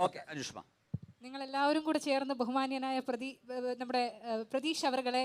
Okay Anushma. നിങ്ങൾ എല്ലാവരും കൂടെ ചേർന്ന് ബഹുമാന്യനായ നമ്മുടെ പ്രതീഷ് അവരെ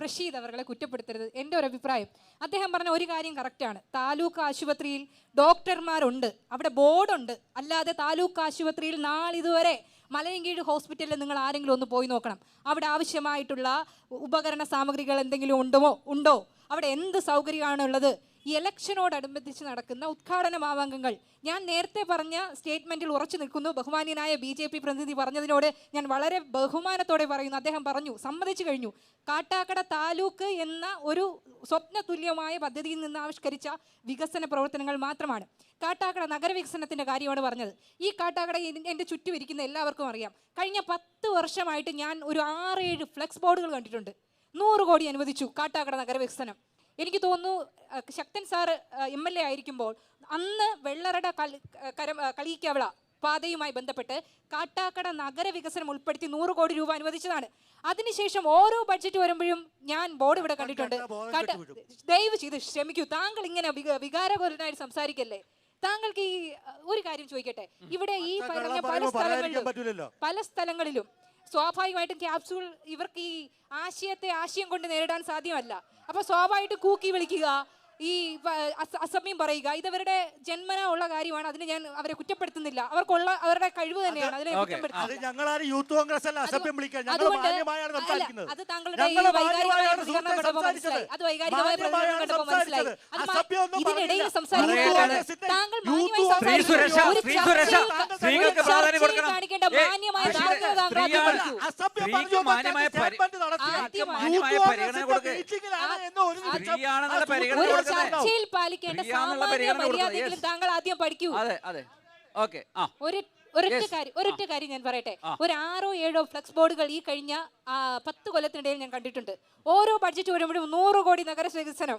പ്രഷീദ് അവരെ കുറ്റപ്പെടുത്തരുത്. എൻ്റെ ഒരു അഭിപ്രായം, അദ്ദേഹം പറഞ്ഞ ഒരു കാര്യം കറക്റ്റാണ്. താലൂക്ക് ആശുപത്രിയിൽ ഡോക്ടർമാരുണ്ട്, അവിടെ ബോർഡുണ്ട്. അല്ലാതെ താലൂക്ക് ആശുപത്രിയിൽ നാളിതുവരെ മലയങ്കീഴ് ഹോസ്പിറ്റലിൽ നിങ്ങൾ ആരെങ്കിലും ഒന്ന് പോയി നോക്കണം. അവിടെ ആവശ്യമായിട്ടുള്ള ഉപകരണ സാമഗ്രികൾ എന്തെങ്കിലും ഉണ്ടോ? അവിടെ എന്ത് സൗകര്യമാണുള്ളത്? ഈ ഇലക്ഷനോടനുബന്ധിച്ച് നടക്കുന്ന ഉദ്ഘാടന മാമാങ്കങ്ങൾ, ഞാൻ നേരത്തെ പറഞ്ഞ സ്റ്റേറ്റ്മെന്റിൽ ഉറച്ചു നിൽക്കുന്നു. ബഹുമാന്യനായ BJP പ്രതിനിധി പറഞ്ഞതിനോട് ഞാൻ വളരെ ബഹുമാനത്തോടെ പറയുന്നു. അദ്ദേഹം പറഞ്ഞു, സമ്മതിച്ചു കഴിഞ്ഞു. കാട്ടാക്കട താലൂക്ക് എന്ന ഒരു സ്വപ്ന തുല്യമായ പദ്ധതിയിൽ നിന്ന് ആവിഷ്കരിച്ച വികസന പ്രവർത്തനങ്ങൾ മാത്രമാണ്. കാട്ടാക്കട നഗരവികസനത്തിന്റെ കാര്യമാണ് പറഞ്ഞത്. ഈ കാട്ടാക്കട എൻ്റെ ചുറ്റും ഇരിക്കുന്ന എല്ലാവർക്കും അറിയാം. കഴിഞ്ഞ 10 വർഷമായിട്ട് ഞാൻ ഒരു 6-7 ഫ്ലെക്സ് ബോർഡുകൾ കണ്ടിട്ടുണ്ട്. 100 കോടി അനുവദിച്ചു കാട്ടാക്കട നഗരവികസനം. എനിക്ക് തോന്നുന്നു ശക്തൻ സാറ് MLA ആയിരിക്കുമ്പോൾ അന്ന് വെള്ളറട കളിയിക്കവള പാതയുമായി ബന്ധപ്പെട്ട് കാട്ടാക്കട നഗരവികസനം ഉൾപ്പെടുത്തി 100 കോടി രൂപ അനുവദിച്ചതാണ്. അതിനുശേഷം ഓരോ ബഡ്ജറ്റ് വരുമ്പോഴും ഞാൻ ബോർഡ് ഇവിടെ കണ്ടിട്ടുണ്ട്. ദയവ് ചെയ്ത് ക്ഷമിക്കൂ, താങ്കൾ ഇങ്ങനെ വികാരപരമായിട്ട് സംസാരിക്കല്ലേ. താങ്കൾക്ക് ഈ ഒരു കാര്യം ചോദിക്കട്ടെ, ഇവിടെ ഈ പറഞ്ഞ പല സ്ഥലങ്ങളിലും സ്വാഭാവികമായിട്ടും ക്യാപ്സൂൾ ഇവർക്ക് ഈ ആശയം കൊണ്ട് നേരിടാൻ സാധ്യമല്ല. അപ്പൊ സ്വാഭാവികമായിട്ട് കൂക്കി വിളിക്കുക, ഈ അസഭ്യം പറയുക, ഇതവരുടെ ജന്മന ഉള്ള കാര്യമാണ്. അതിന് ഞാൻ അവരെ കുറ്റപ്പെടുത്തുന്നില്ല. അവരുടെ കഴിവ് തന്നെയാണ്. അതിനെ അത് താങ്കളുടെ അത് വൈകാരികമായ പ്രകടനം കണ്ടപ്പോൾ മനസ്സിലായി. ഇതിനിടയിൽ കാണിക്കേണ്ട മാന്യമായ ചർച്ചയിൽ പാലിക്കേണ്ട സാമാന്യ മര്യാദയെങ്കിലും താങ്കൾ ആദ്യം പഠിക്കൂ. ഒരൊറ്റ കാര്യം ഞാൻ പറയട്ടെ. ഒരു 6-7 ഫ്ലെക്സ് ബോർഡുകൾ ഈ കഴിഞ്ഞ 10 കൊല്ലത്തിനിടയിൽ ഞാൻ കണ്ടിട്ടുണ്ട്. ഓരോ ബഡ്ജറ്റ് വരുമ്പോഴും 100 കോടി നഗരവികസനം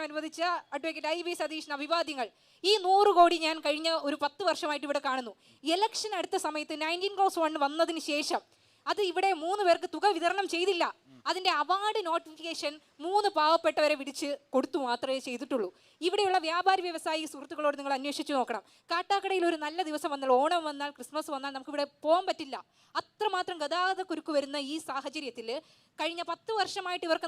അനുവദിച്ച അഡ്വക്കേറ്റ് IV സതീഷിന് അഭിവാദ്യങ്ങൾ. ഈ 100 കോടി ഞാൻ കഴിഞ്ഞ ഒരു 10 വർഷമായിട്ട് ഇവിടെ കാണുന്നു. ഇലക്ഷൻ അടുത്ത സമയത്ത് 19+1 വന്നതിന് ശേഷം അത് ഇവിടെ 3 പേർക്ക് തുക വിതരണം ചെയ്തില്ല. അതിൻ്റെ അവാർഡ് നോട്ടിഫിക്കേഷൻ 3 പാവപ്പെട്ടവരെ വിളിച്ച് കൊടുത്തു മാത്രമേ ചെയ്തിട്ടുള്ളൂ. ഇവിടെയുള്ള വ്യാപാരി വ്യവസായി സുഹൃത്തുക്കളോട് നിങ്ങൾ അന്വേഷിച്ച് നോക്കണം. കാട്ടാക്കടയിൽ ഒരു നല്ല ദിവസം വന്നാൽ, ഓണം വന്നാൽ, ക്രിസ്മസ് വന്നാൽ നമുക്കിവിടെ പോകാൻ പറ്റില്ല. അത്രമാത്രം ഗതാഗത കുരുക്ക് വരുന്ന ഈ സാഹചര്യത്തിൽ കഴിഞ്ഞ 10 വർഷമായിട്ട് ഇവർക്ക്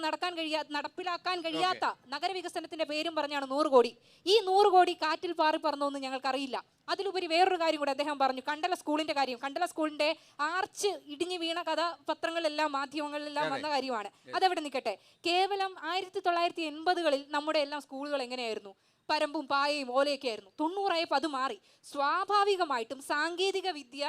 നടപ്പിലാക്കാൻ കഴിയാത്ത നഗരവികസനത്തിന്റെ പേരും പറഞ്ഞാണ് 100 കോടി. ഈ 100 കോടി കാറ്റിൽ പാറി പറന്നൊന്നും ഞങ്ങൾക്കറിയില്ല. അതിലുപരി വേറൊരു കാര്യം കൂടെ അദ്ദേഹം പറഞ്ഞു, കണ്ടല സ്കൂളിന്റെ കാര്യം. കണ്ടല സ്കൂളിന്റെ ആർച്ച് ഇടിഞ്ഞു വീണ കഥ പത്രങ്ങളിലെല്ലാം മാധ്യമങ്ങളിലെല്ലാം വന്ന കാര്യമാണ്. അതവിടെ നിൽക്കട്ടെ. കേവലം 1980കളിൽ നമ്മുടെ എല്ലാം സ്കൂളുകൾ എങ്ങനെയായിരുന്നു? പരമ്പും പായയും ഓലയൊക്കെ ആയിരുന്നു. 90 അത് മാറി. സ്വാഭാവികമായിട്ടും സാങ്കേതിക വിദ്യ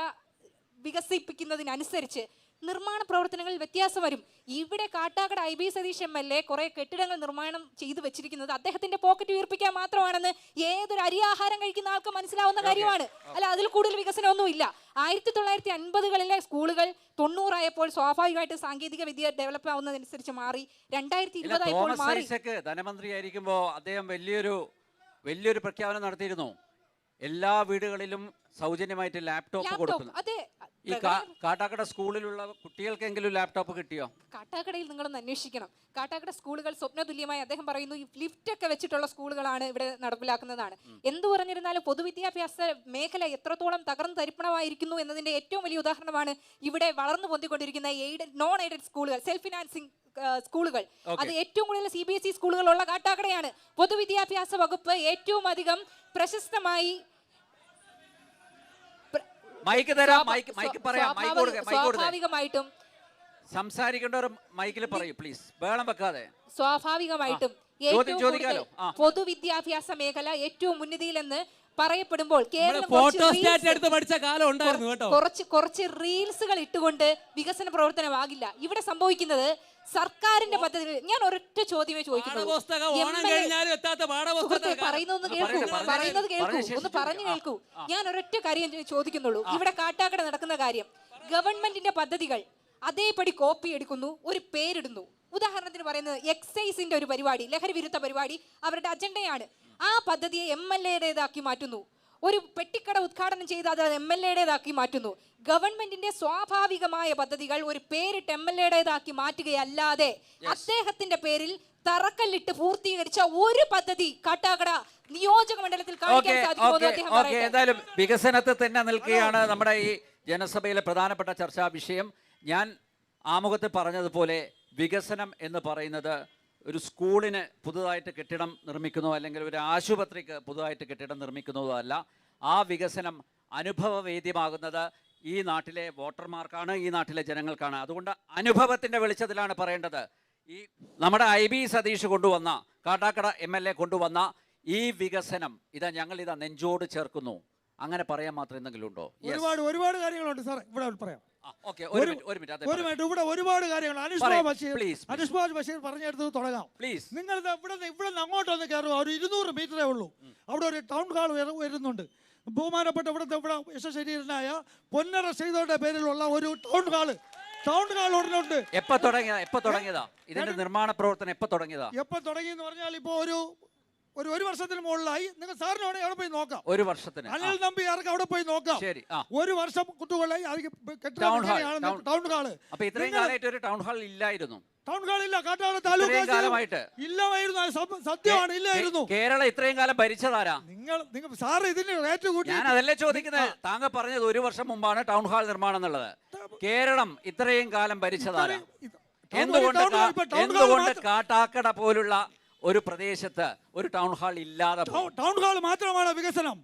വികസിപ്പിക്കുന്നതിനനുസരിച്ച് നിർമ്മാണ പ്രവർത്തനങ്ങളിൽ വ്യത്യാസം വരും. ഇവിടെ കാട്ടാക്കട IV സതീഷ് MLA കുറെ കെട്ടിടങ്ങൾ നിർമ്മാണം ചെയ്തു വെച്ചിരിക്കുന്നത് അദ്ദേഹത്തിന്റെ പോക്കറ്റ് ഉയർപ്പിക്കാൻ മാത്രമാണെന്ന് ഏതൊരു അരിയാഹാരം കഴിക്കുന്ന ആൾക്ക് മനസ്സിലാവുന്ന കാര്യമാണ്. അല്ല, അതിൽ കൂടുതൽ വികസനമൊന്നുമില്ല. 1950കളിലെ സ്കൂളുകൾ 90 ആയപ്പോൾ സ്വാഭാവികമായിട്ട് സാങ്കേതിക വിദ്യ ഡെവലപ്പ് ആവുന്നതനുസരിച്ച് മാറി. 2020 ആയപ്പോൾ മാറി. ധനമന്ത്രിയായിരിക്കുമ്പോ അദ്ദേഹം വലിയൊരു പ്രഖ്യാപനം നടത്തിയിരുന്നു. എല്ലാ വീടുകളിലും സൗജന്യമായിട്ട് ലാപ്ടോപ്പ് കൊടുക്കുന്നു. ഈ കാട്ടാക്കട സ്കൂളിലുള്ള കുട്ടികൾക്കെങ്കിലും ലാപ്ടോപ്പ് കിട്ടിയോ? കാട്ടാക്കടയിൽ നിങ്ങളൊന്ന് അന്വേഷിക്കണം. കാട്ടാക്കട സ്കൂളുകൾ സ്വപ്നതുല്യമായി അദ്ദേഹം പറയുന്നു ഈ ലിഫ്റ്റ് ഒക്കെ വെച്ചിട്ടുള്ള സ്കൂളുകളാണ് ഇവിടെ നടപ്പിലാക്കുന്നതാണ്. എന്തു പറഞ്ഞിരുന്നാലും പൊതുവിദ്യാഭ്യാസ മേഖല എത്രത്തോളം തകർന്നു തരിപ്പണമായിരിക്കുന്നു എന്നതിന്റെ ഏറ്റവും വലിയ ഉദാഹരണമാണ് ഇവിടെ വളർന്നു പൊന്തിക്കൊണ്ടിരിക്കുന്ന നോൺ എയ്ഡഡ് സ്കൂളുകൾ, സെൽഫ് ഫിനാൻസിങ് സ്കൂളുകൾ. അത് ഏറ്റവും കൂടുതൽ CBSE സ്കൂളുകളുള്ള കാട്ടാക്കടയാണ്. പൊതുവിദ്യാഭ്യാസ വകുപ്പ് ഏറ്റവും അധികം പ്രശസ്തമായി സ്വാഭാവികമായിട്ടും പൊതുവിദ്യാഭ്യാസ മേഖല ഏറ്റവും മുൻനിരയിലെന്ന് പറയപ്പെടുമ്പോൾ കുറച്ച് റീൽസുകൾ ഇട്ടുകൊണ്ട് വികസന പ്രവർത്തനമാകില്ല. ഇവിടെ സംഭവിക്കുന്നത് സർക്കാരിന്റെ പദ്ധതി. ഞാൻ ഒരൊറ്റ ചോദ്യമേ ചോദിക്കുന്നു. പറയുന്നത് കേൾക്കൂ. ഞാൻ ഒരൊറ്റ കാര്യം ചോദിക്കുന്നുള്ളൂ. ഇവിടെ കാട്ടാക്കട നടക്കുന്ന കാര്യം, ഗവൺമെന്റിന്റെ പദ്ധതികൾ അതേപടി കോപ്പി എടുക്കുന്നു, ഒരു പേരിടുന്നു. ഉദാഹരണത്തിന് പറയുന്നത് എക്സൈസിന്റെ ഒരു പരിപാടി, ലഹരി വിരുദ്ധ പരിപാടി അവരുടെ അജണ്ടയാണ്. ആ പദ്ധതിയെ MLA-യുടേതാക്കി മാറ്റുന്നു. ഒരു പെട്ടിക്കട ഉദ്ഘാടനം ചെയ്ത് അത് MLA-യുടേതാക്കി മാറ്റുന്നു. ഗവൺമെന്റിന്റെ സ്വാഭാവികമായ പദ്ധതികൾ ഒരു പേരിട്ട് MLA-യുടേതാക്കി മാറ്റുകയല്ലാതെ അദ്ദേഹത്തിന്റെ പേരിൽ തറക്കല്ലിട്ട് പൂർത്തീകരിച്ച ഒരു പദ്ധതി കാട്ടാക്കട നിയോജക മണ്ഡലത്തിൽ കാണിക്കാൻ സാധിക്കുമോ എന്ന് അദ്ദേഹം പറയട്ടെ. ഏതായാലും വികസനത്തിൽ തന്നെ നിൽക്കുകയാണ് നമ്മുടെ ഈ ജനസഭയിലെ പ്രധാനപ്പെട്ട ചർച്ചാ വിഷയം. ഞാൻ ആമുഖത്തിൽ പറഞ്ഞതുപോലെ വികസനം എന്ന് പറയുന്നത് ഒരു സ്കൂളിന് പുതുതായിട്ട് കെട്ടിടം നിർമ്മിക്കുന്നതോ അല്ലെങ്കിൽ ഒരു ആശുപത്രിക്ക് പുതുതായിട്ട് കെട്ടിടം നിർമ്മിക്കുന്നതോ അല്ല. ആ വികസനം അനുഭവവേദ്യമാകുന്നത് ഈ നാട്ടിലെ വോട്ടർമാർക്കാണ്, ഈ നാട്ടിലെ ജനങ്ങൾക്കാണ്. അതുകൊണ്ട് അനുഭവത്തിൻ്റെ വെളിച്ചത്തിലാണ് പറയേണ്ടത്. ഈ നമ്മുടെ IB സതീഷ് കൊണ്ടുവന്ന, കാട്ടാക്കട MLA കൊണ്ടുവന്ന ഈ വികസനം ഞങ്ങളിതാ നെഞ്ചോട് ചേർക്കുന്നു. അങ്ങനെ പറയാൻ മാത്രം എന്തെങ്കിലും ഉണ്ടോ? ഒരുപാട് കാര്യങ്ങളുണ്ട് സാർ, ഇവിടെ പറയാം. ഒരു മിനിറ്റ് ഇവിടെ ഒരുപാട് കാര്യങ്ങൾ അനുഷ്ബാജ് ബഷീർ പറഞ്ഞെടുത്ത് തുടങ്ങാം. നിങ്ങൾ ഇവിടെ അങ്ങോട്ടൊന്ന് കയറുക, ഒരു 200 മീറ്ററേ ഉള്ളൂ. അവിടെ ഒരു ടൗൺ ഹാൾ വരുന്നുണ്ട്. ബഹുമാനപ്പെട്ട ഇവിടെ യശശരീരനായ പൊന്നറ ശ്രീധരന്റെ പേരിലുള്ള ഒരു ടൗൺ ഹാൾ ഉടനുണ്ട്. എപ്പോ തുടങ്ങിയതാ ഇതിന്റെ നിർമ്മാണ പ്രവർത്തനം? എപ്പോ തുടങ്ങിയെന്ന് പറഞ്ഞാൽ ഇപ്പോ ഒരു വർഷത്തിന് മുകളിലായി. നിങ്ങൾ സാറിന് വേണമെങ്കിൽ അവിടെ പോയി നോക്കാം. ഒരു വർഷത്തിന് അനിൽ നമ്പിയാർക്ക് അവിടെ പോയി നോക്കാം. ശരി, ഒരു വർഷം കുട്ടികളായി ടൗൺ ഹാൾ. അപ്പൊ ഇത്രയും കാലമായിട്ട് ഒരു ടൗൺ ഹാൾ ഇല്ലായിരുന്നു. ടൗൺ ഹാൾ ഇല്ല, കാട്ടാക്കട താലൂക്ക് ഇല്ലായിരുന്നു. സത്യമാണ്, ഇല്ലായിരുന്നു. കേരളം ഇത്രയും കാലം ഭരിച്ചതാരാ? നിങ്ങൾ സാർ ഇതിന് റേറ്റ് കൂട്ടി. ഞാൻ അതല്ലേ ചോദിക്കുന്നത്. താങ്കൾ പറഞ്ഞത് 1 വർഷം മുമ്പാണ് ടൗൺ ഹാൾ നിർമ്മാണം എന്നുള്ളത്. കേരളം ഇത്രയും കാലം ഭരിച്ചതാരാ? എന്തുകൊണ്ട് കാട്ടാക്കട പോലുള്ള ഒരു പ്രദേശത്ത് ഒരു ടൗൺ ഹാൾ ഇല്ലാതെ? ടൗൺ ഹാൾ മാത്രമാണ് വികസനം.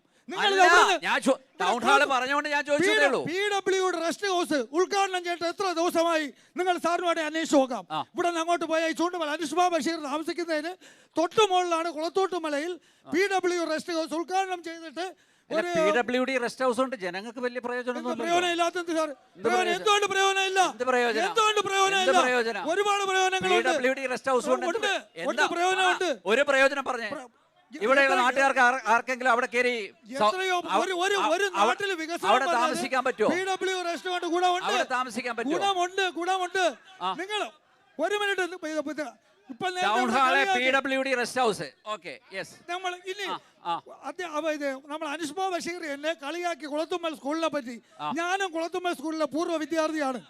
ടൗൺ ഹാൾ പറഞ്ഞുകൊണ്ട് ഞാൻ ചോദിച്ചതേ ഉള്ളൂ. PW റെസ്റ്റ് ഹൗസ് ഉദ്ഘാടനം ചെയ്തിട്ട് എത്ര ദിവസമായി? നിങ്ങൾ സാറിനോട് അന്വേഷിച്ച് നോക്കാം. ഇവിടെ നിന്ന് അങ്ങോട്ട് പോയ ചൂണ്ടുമല അനുഷ്ബാ ബഷീർ താമസിക്കുന്നതിന് തൊട്ടു മുകളിലാണ് കുളത്തോട്ടുമലയിൽ PW റെസ്റ്റ് ഹൗസ് ഉദ്ഘാടനം ചെയ്തിട്ട്. PWD റെസ്റ്റ് ഹൗസ് കൊണ്ട് ജനങ്ങൾക്ക് വലിയ പ്രയോജനമില്ല. എന്തുകൊണ്ട് പ്രയോജനമില്ല? ഒരുപാട് പ്രയോജനങ്ങളുണ്ട്. ഒരു പ്രയോജനം പറഞ്ഞേ. ഇവിടെയുള്ള നാട്ടുകാർക്ക് ആർക്കെങ്കിലും അവിടെ കയറി അവിടെ താമസിക്കാൻ പറ്റുമോ? അവിടെ താമസിക്കാൻ പറ്റുമോ? നിങ്ങൾ ഒരു minute. Town hall PWD rest house. Okay, yes. നമ്മൾ അനുഷ്ബാ ബഷീർ എന്നെ കളിയാക്കി കുളത്തുമ്മൽ സ്കൂളിനെ പറ്റി. ഞാനും കുളത്തുമ്മൽ സ്കൂളിലെ പൂർവ്വ വിദ്യാർത്ഥിയാണ്.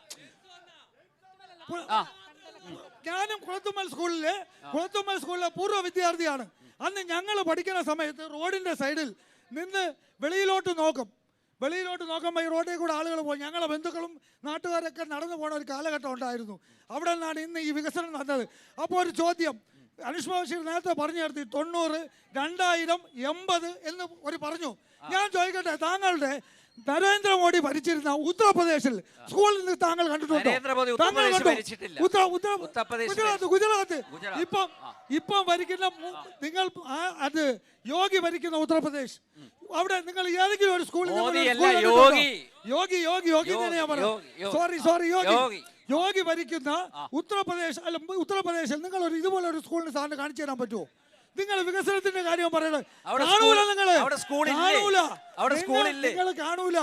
പൂർവ്വ വിദ്യാർത്ഥിയാണ്. അന്ന് ഞങ്ങൾ പഠിക്കുന്ന സമയത്ത് റോഡിന്റെ സൈഡിൽ നിന്ന് വെളിയിലോട്ട് നോക്കുമ്പോൾ ഈ റോഡിൽ കൂടെ ആളുകൾ പോകും. ഞങ്ങളെ ബന്ധുക്കളും നാട്ടുകാരൊക്കെ നടന്നു പോണ ഒരു കാലഘട്ടം ഉണ്ടായിരുന്നു. അവിടെ നിന്നാണ് ഇന്ന് ഈ വികസനം നടന്നത്. അപ്പോൾ ഒരു ചോദ്യം, അനുഷ്ബാ ബഷീർ നേരത്തെ പറഞ്ഞു നിർത്തി 90, 2000, 80 എന്ന് പറഞ്ഞു. ഞാൻ ചോദിക്കട്ടെ, താങ്കളുടെ നരേന്ദ്രമോദി ഭരിച്ചിരുന്ന ഉത്തർപ്രദേശിൽ സ്കൂളിൽ നിന്ന് താങ്കൾ കണ്ടിട്ടുണ്ടോ? ഗുജറാത്ത്. ഇപ്പം ഭരിക്കുന്ന നിങ്ങൾ അത് യോഗി ഭരിക്കുന്ന ഉത്തർപ്രദേശ്. അവിടെ നിങ്ങൾ ഏതെങ്കിലും ഒരു സ്കൂളിൽ യോഗി ഭരിക്കുന്ന ഉത്തർപ്രദേശിൽ നിങ്ങൾ ഇതുപോലെ ഒരു സ്കൂളിന് സാറിന് കാണിച്ചു തരാൻ പറ്റുമോ? നിങ്ങൾ വികസനത്തിന്റെ കാര്യം പറയണത് കാണൂല. നിങ്ങൾ കാണൂല.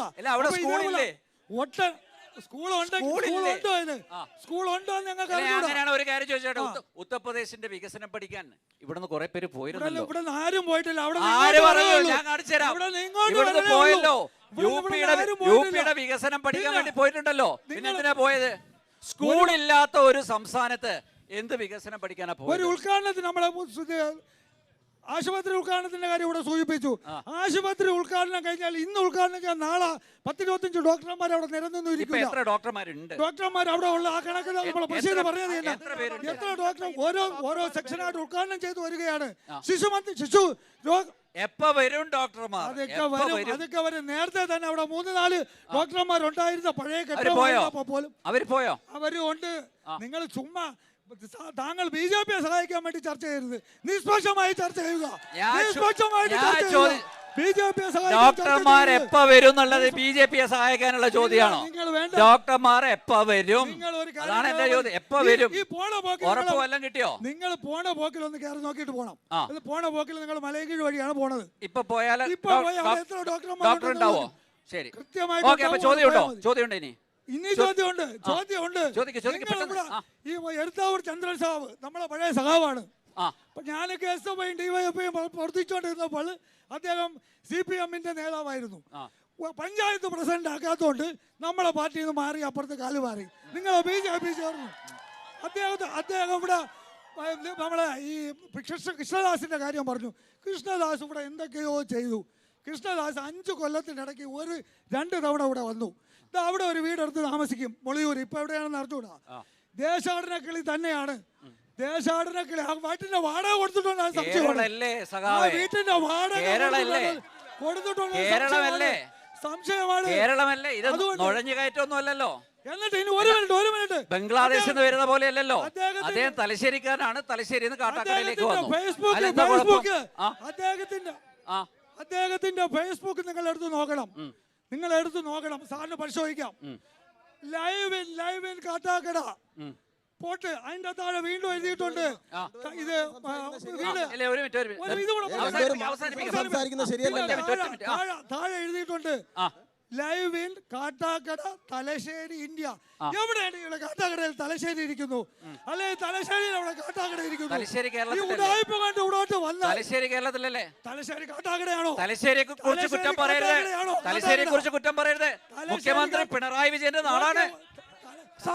അങ്ങനെയാണ് ഒരു കാര്യം ചോദിച്ചോട്ടെ. ഉത്തർപ്രദേശിന്റെ വികസനം പഠിക്കാൻ ഇവിടുന്ന് കുറെ പേര് പോയിരുന്നല്ലോ. ഇവിടെ ആരും പോയിട്ടില്ല. ഞാൻ കാണിച്ചു തരാം. ഇവിടുന്ന് പോയല്ലോ. യുപിയുടെ വികസനം പഠിക്കാൻ വേണ്ടി പോയിട്ടുണ്ടല്ലോ. പിന്നെ എന്തിനാ പോയത്? സ്കൂളില്ലാത്ത ഒരു സംസ്ഥാനത്ത് എന്ത് വികസനം പഠിക്കാനാ പോയത്? ഒരു ഉദ്ഘാടനത്തിന് നമ്മളെ ആശുപത്രി ഉദ്ഘാടനത്തിന്റെ കാര്യം ഇവിടെ സൂചിപ്പിച്ചു. ആശുപത്രി ഉദ്ഘാടനം കഴിഞ്ഞാൽ ഇന്ന് ഉദ്ഘാടനം ചെയ്യാൻ നാളെ 10-25 ഡോക്ടർമാർ അവിടെ നിരന്നിരിക്കും. ഡോക്ടർമാർ അവിടെ ഉള്ള ആ കണക്ക് നമ്മൾ ബഷീർ പറഞ്ഞത് എത്ര ഡോക്ടർ ഓരോ സെക്ഷനായിട്ട് ഉദ്ഘാടനം ചെയ്തു വരികയാണ്. ശിശു എപ്പോ വരും ഡോക്ടർമാർ? അതൊക്കെ വരും. നേരത്തെ തന്നെ അവിടെ 3-4 ഡോക്ടർമാർ ഉണ്ടായിരുന്ന പഴയ കെട്ടിടം പോലും അവരുണ്ട്. നിങ്ങൾ ചുമ്മാ താങ്കൾ BJPയെ സഹായിക്കാൻ വേണ്ടി ചർച്ച ചെയ്യരുത്. നിഷ്പക്ഷമായി ചർച്ച ചെയ്യുക. ഡോക്ടർമാർ എപ്പോ വരും എന്നുള്ളത് BJPയെ സഹായിക്കാനുള്ള ചോദ്യമാണോ? ഡോക്ടർമാർ എപ്പോ വരും? അതാണ് എന്റെ ചോദ്യം. എപ്പോ വരും? ഉറപ്പ് വല്ലതും കിട്ടിയോ? നിങ്ങൾ പോണ പോക്കിൽ ഒന്ന് കയറി നോക്കിയിട്ട് പോണം. പോണ പോക്കിൽ നിങ്ങൾ മലയക്കീഴ് വഴിയാണ് പോണത്. ഇപ്പൊ പോയാൽ എത്ര ഡോക്ടർ ഉണ്ടാവോ? ശരി, ചോദ്യമുണ്ടോ? ഇനി ചോദ്യമുണ്ട്. ഈ എഴുത്താവൂർ ചന്ദ്രൻ സാബ് നമ്മളെ പഴയ സഖാവാണ്. ഞാനൊക്കെ SFI DYFI പ്രവർത്തിച്ചുകൊണ്ടിരുന്നപ്പോൾ അദ്ദേഹം CPM-ന്റെ നേതാവായിരുന്നു. പഞ്ചായത്ത് പ്രസിഡന്റ് ആക്കാത്തതുകൊണ്ട് നമ്മളെ പാർട്ടിയിൽ നിന്ന് മാറി അപ്പുറത്ത് കാല് മാറി. നിങ്ങൾ BJP ചേർന്നു. അദ്ദേഹം ഇവിടെ നമ്മളെ ഈ കൃഷ്ണദാസിന്റെ കാര്യം പറഞ്ഞു. കൃഷ്ണദാസ് ഇവിടെ എന്തൊക്കെയോ ചെയ്തു. കൃഷ്ണദാസ് 5 കൊല്ലത്തിനിടയ്ക്ക് 2 തവണ ഇവിടെ വന്നു. അവിടെ ഒരു വീടെടുത്ത് താമസിക്കും, മൊളിയൂർ. ഇപ്പൊ എവിടെയാണെന്ന് അറിഞ്ഞൂടാ. ദേശാടന കിളി തന്നെയാണ്. ദേശാടന കിളി ആ വീട്ടിന്റെ വാടക കൊടുത്തിട്ടുണ്ടോ? വീട്ടിന്റെ വാടക കൊടുത്തിട്ടുണ്ടോ? സംശയമാണ്. കേരളമല്ലേ ഇത്? നുഴഞ്ഞു കയറ്റമൊന്നും അല്ലല്ലോ. എന്നിട്ട് ഇനി ഒരു മിനിറ്റ് ബംഗ്ലാദേശിൽ നിന്ന് വരുന്ന പോലെ അല്ലല്ലോ. അദ്ദേഹം തലശ്ശേരിക്കാരനാണ്. തലശ്ശേരിയിൽ നിന്ന് കാട്ടാക്കടയിലേക്ക് വന്നു. അദ്ദേഹത്തിന്റെ ഫേസ്ബുക്ക് നിങ്ങൾ എടുത്ത് നോക്കണം. നിങ്ങൾ എടുത്ത് നോക്കണം. സാറിന് പരിശോധിക്കാം. ലൈവ് ഇൻ കാട്ടാക്കട പോട്ട്. അതിന്റെ താഴെ വീണ്ടും എഴുതിയിട്ടുണ്ട്. ഇത് താഴെ എഴുതിയിട്ടുണ്ട് live in Kattakada Thalassery India. എവിടെയാണ് ഇവിടെ? കാട്ടാക്കടയിൽ തലശ്ശേരി ഇരിക്കുന്നു, അല്ലെങ്കിൽ തലശ്ശേരിയിൽ അവിടെ കാട്ടാക്കട ഇരിക്കുന്നു. തലശ്ശേരി കേരളത്തിലല്ലേ? തലശ്ശേരി കാട്ടാക്കടയാണോ? തലശ്ശേരിയെ കുറിച്ച് കുറ്റം പറയരുത്. തലശ്ശേരിയെ കുറിച്ച് കുറ്റം പറയരുത്. മുഖ്യമന്ത്രി പിണറായി വിജയന്റെ നാടാണ്.